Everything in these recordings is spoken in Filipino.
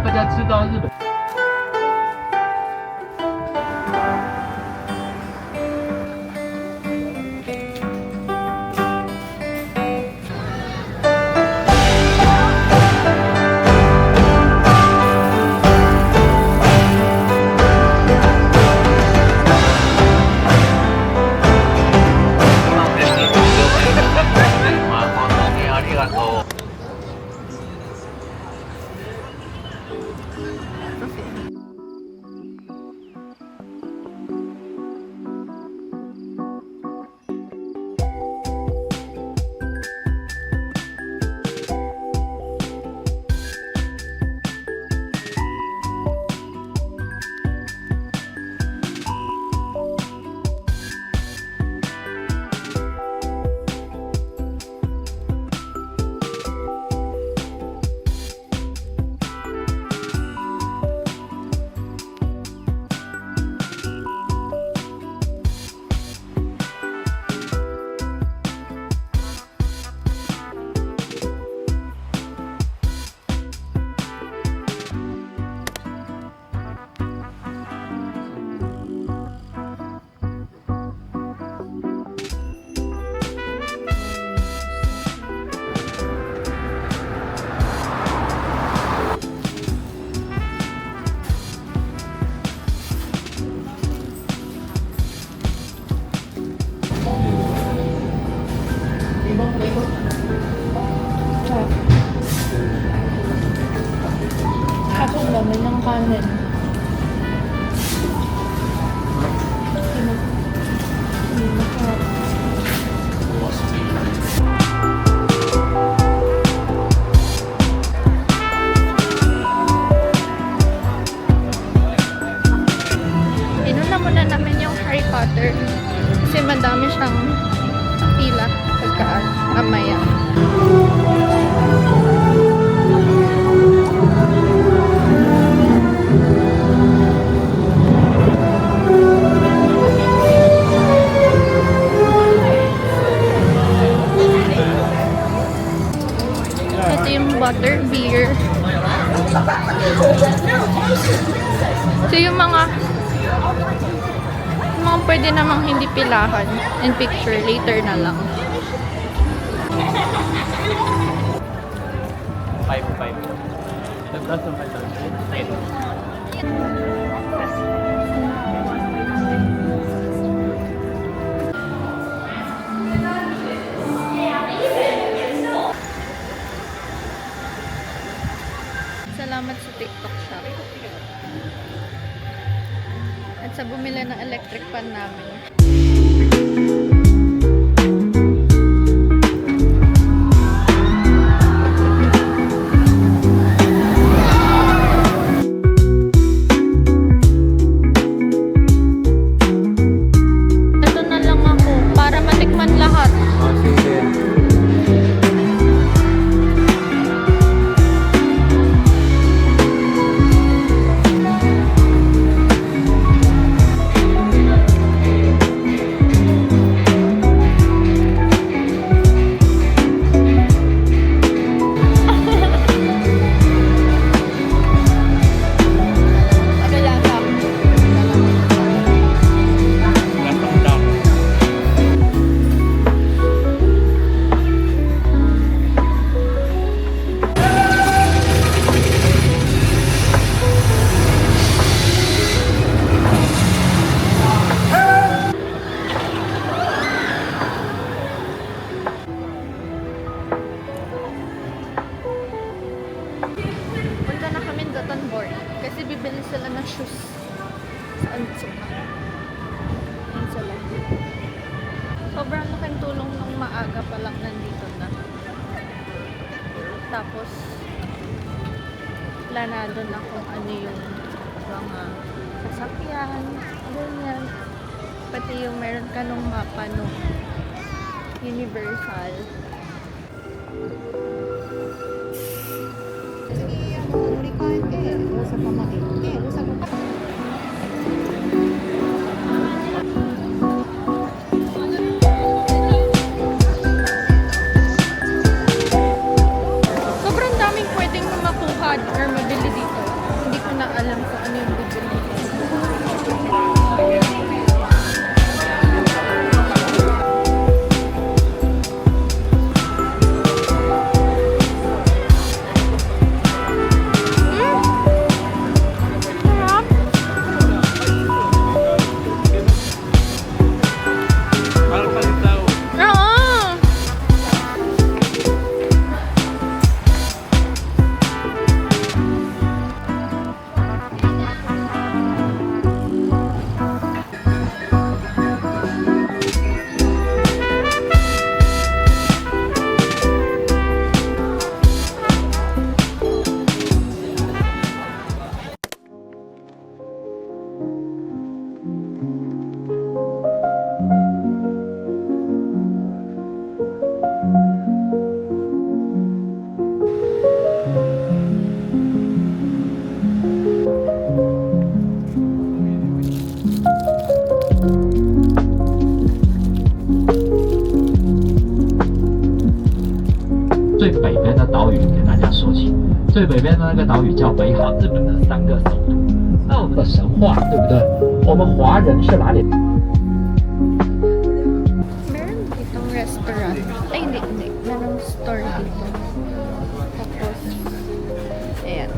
大家知道日本。ありがとう。Kaso naman ng kanin. Inuna muna namin yung Harry Potter kasi madami siyang pila pagkaan mamaya. Ito yung butter beer. So yung mga pwede namang hindi pilahan and picture later na lang. 5. That's the 5. Salamat sa TikTok shop. At sa bumili ng electric pan namin. Ito na lang ako para matikman lahat. Kasi bibili sila ng shoes sa Antsuma. Yan sila. Sobrang laking tulong nung maaga pa lang nandito na. Tapos planado na kung ano yung mga sasakyan, ganyan. Pati yung meron ka nung mapa nung Universal. 岛屿给大家说起。最北边的那个岛屿叫北海，日本的3个首都。那我们的神话，对不对？我们华人是哪里？ Meron ditong restaurant. Ay, hindi. Merong store dito. Tapos, ayan.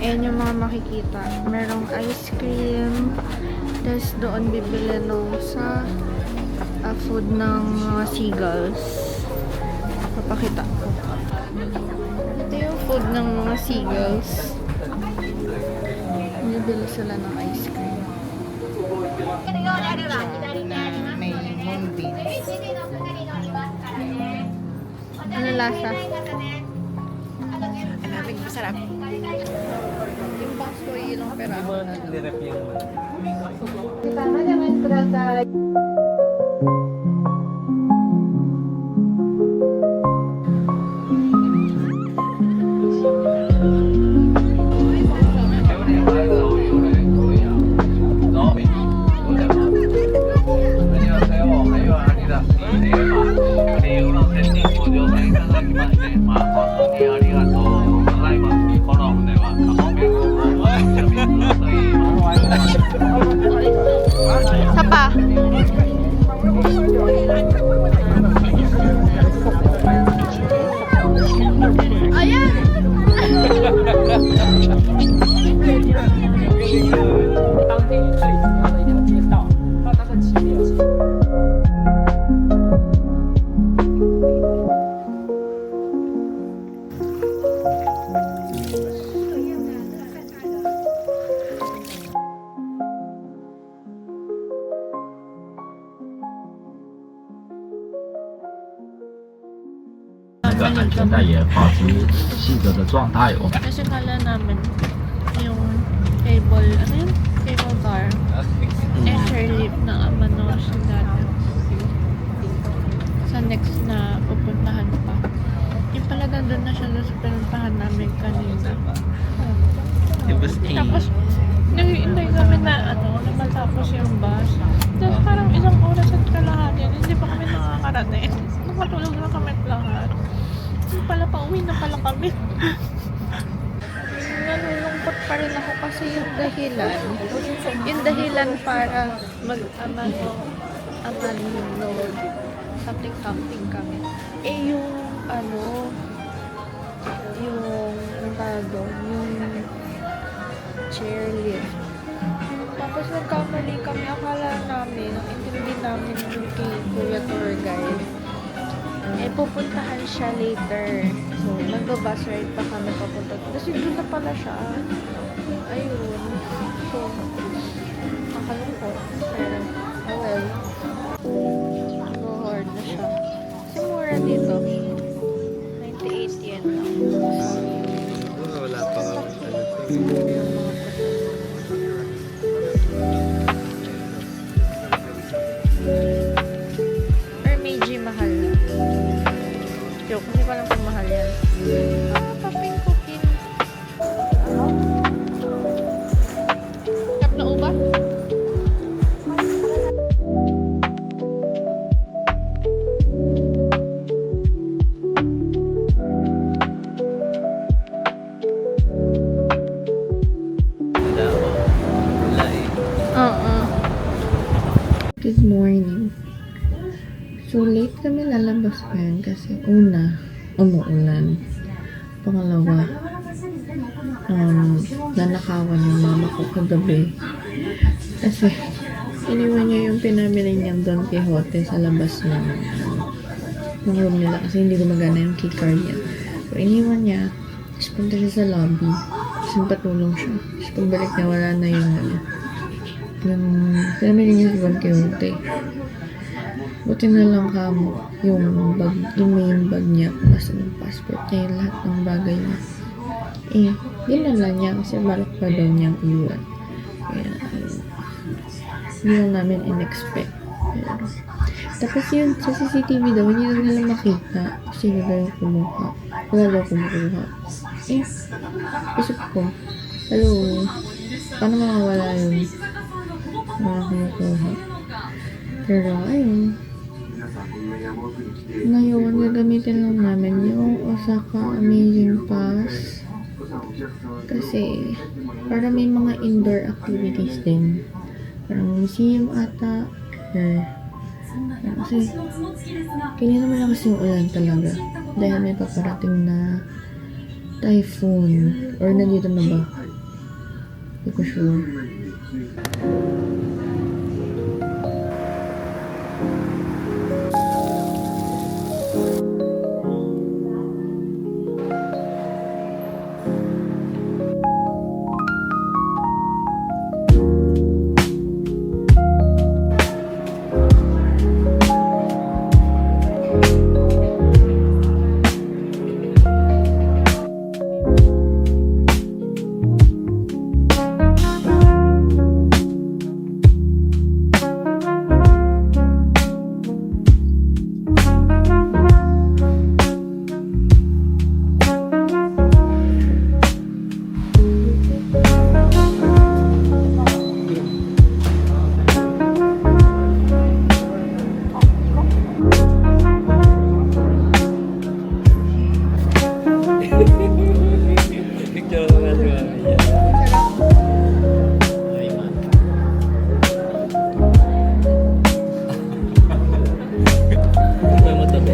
Ayan yung mga makikita. Merong ice cream. Tapos doon bibili nung sa food ng mga seagulls. Papakita ko. Ito yung food ng mga seagulls. Bibili sila ng ice cream. May moonbeams. Ano lasa? Hanapin, masarap. Yung baso ilang peraso na lang. Isa pa. Ayan!个安全带也保持系着的状态哦。 Kasi kala namin yung cable, ano yun? Cable car. Airlift ng Amano sa dati. Sa next na pupuntahan pa. Yung pala nandun na siya doon sa pinuntahan namin kanina. Tapos, naghihintay kami na na matapos yung bus. Tapos parang isang oras at kalahati, hindi pa kami nakakarating. Nakatulog na kami lahat. Yung pala, pauwi na pala kami. Nalulungkot pa rin ako kasi yung dahilan para mag-amano something kami. Eh yung chairlift. Tapos nagkamali kami, akala namin, intindi namin yung kay Kuya Tour Guide. Eh, pupuntahan siya later. So, nag-bus ride pa kami papunta. Kasi doon na pala siya. Ayun. So, makalungkot. Pero, oh well. Go-hard na siya. Kasi mura dito. 98 yen lang. Wala pa nga. Or medyo mahal na. Joke, kasi palang pang mahal yan. Paping cookie. Kap na uba? Good morning. So, late kami lalabas ngayon kasi una, umuulan. Pangalawa, nanakawan yung mama ko kagabi. Kasi, iniwan niya yung pinamili niyang Don Quixote sa labas ng room nila kasi hindi gumagana yung keycard niya. So, iniwan niya. Tapos punta siya sa lobby. Tapos patulong siya. Tapos pagbalik niya, wala na yung pinamili niya si Don Quixote. Buti na lang kamo yung main bag niya kung nasa yung passport niya, yung lahat ng bagay niya. Eh, dinala niya kasi balak pa daw niyang iwan. Kaya, hindi lang namin in-expect. Pero, tapos yun, sa CCTV daw, hindi na nila makita kasi sino daw yung kumuha. Wala daw kumukuha. Eh, isip ko, hello, paano makawala yun? Wala kumukuha. Pero, ayun, Ngayon, gagamitin lang namin yung Osaka Amazing Pass. Kasi, para may mga indoor activities din. Parang museum ata. Kasi, kanya naman lang kasi yung ulan talaga. Dahil may paparating na typhoon. Or nandito na ba? Hindi ko sure. Picture ko nga si Mami niya. Ay, man. May matabi.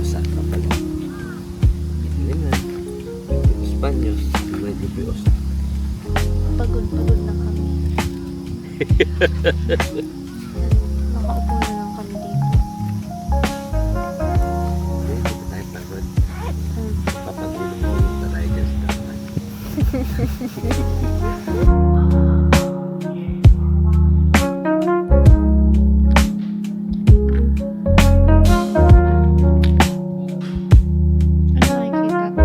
Osaka pala. Hilingan. Espanyol. Pwede po Osaka. Pagod na kami. Nakaupo na lang kami dito. Hindi pa tayo pagod. Papagulong-gulong na tayo dyan sa daman. Ano nakikita ko?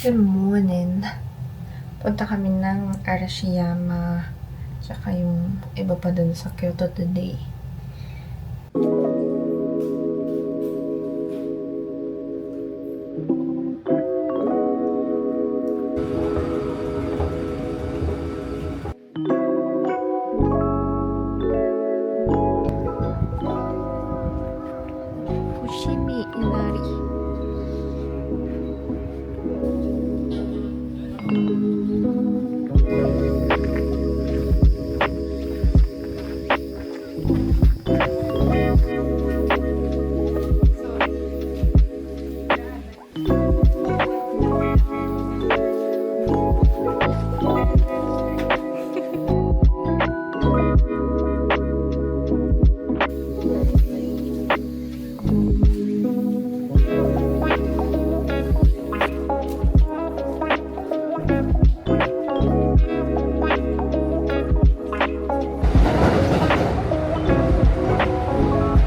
Good morning. Punta kami ng Arashiyama. Tsaka yung iba pa dun sa Kyoto today. Fushimi Inari.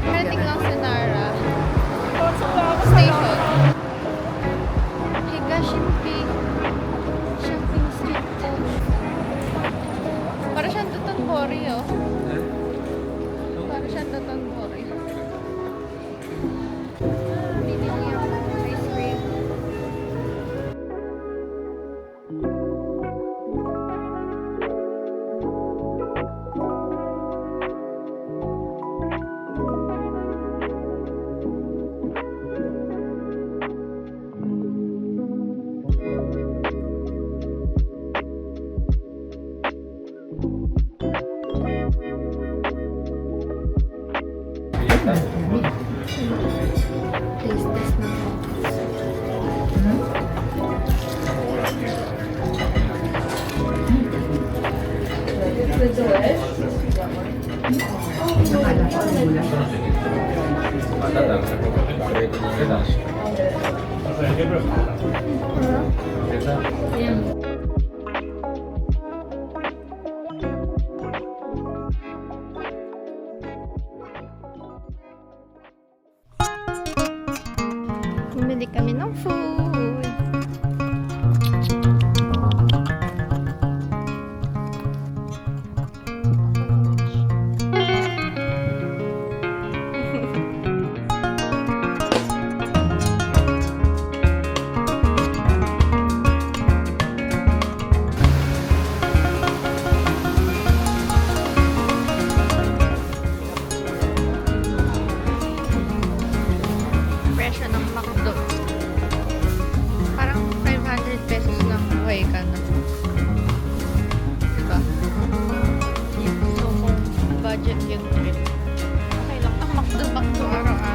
Parating lang sa Nara. Station. Higashimpi Shopping Street. Para siyang Totonbori, oh. Para siya na tandoori. Binili ako ng ice cream. Taste test na ako. Bumili kami ng food. Presyo ng McDo. Parang 500 pesos lang buhay ka na. Diba? So, kung budget yung trip, okay lang. Ang McDo araw-araw.